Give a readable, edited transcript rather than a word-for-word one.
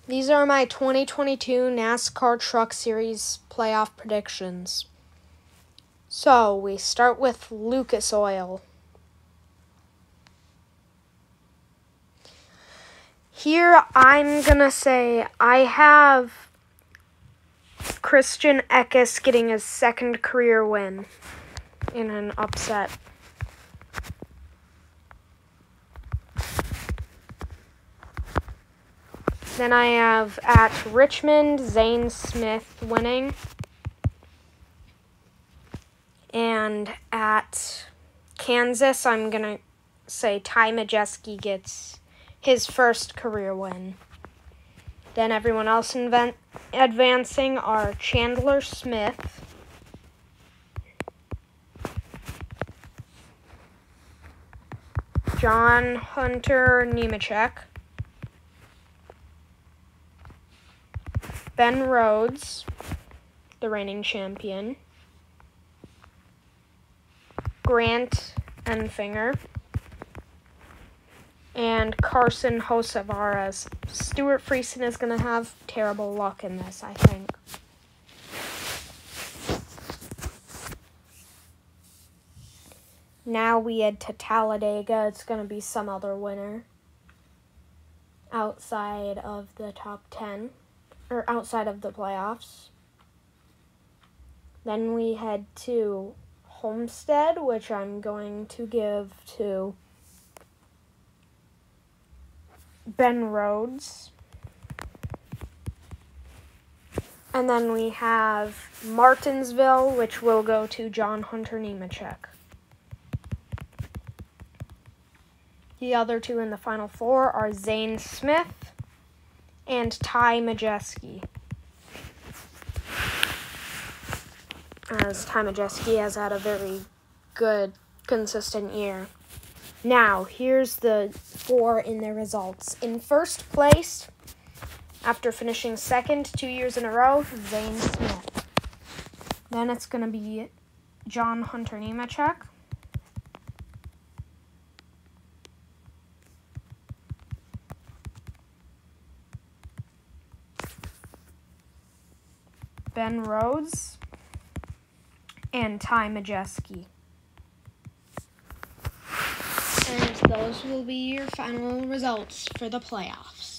These are my 2022 NASCAR Truck Series playoff predictions. So, we start with Lucas Oil. Here, I'm going to say I have Christian Eckes getting his second career win in an upset. Then I have at Richmond, Zane Smith winning. And at Kansas, I'm going to say Ty Majeski gets his first career win. Then everyone else advancing are Chandler Smith, John Hunter Nemechek, Ben Rhodes, the reigning champion, Grant Enfinger, and Carson Hocevarez. Stuart Friesen is going to have terrible luck in this, I think. Now we head to Talladega. It's going to be some other winner outside of the top 10, or outside of the playoffs. Then we head to Homestead, which I'm going to give to Ben Rhodes. And then we have Martinsville, which will go to John Hunter Nemechek. The other two in the Final Four are Zane Smith and Ty Majeski, as Ty Majeski has had a very good, consistent year. Now, here's the four in their results. In first place, after finishing second 2 years in a row, Zane Smith. Then it's going to be John Hunter Nemechek, Ben Rhodes, and Ty Majeski. And those will be your final results for the playoffs.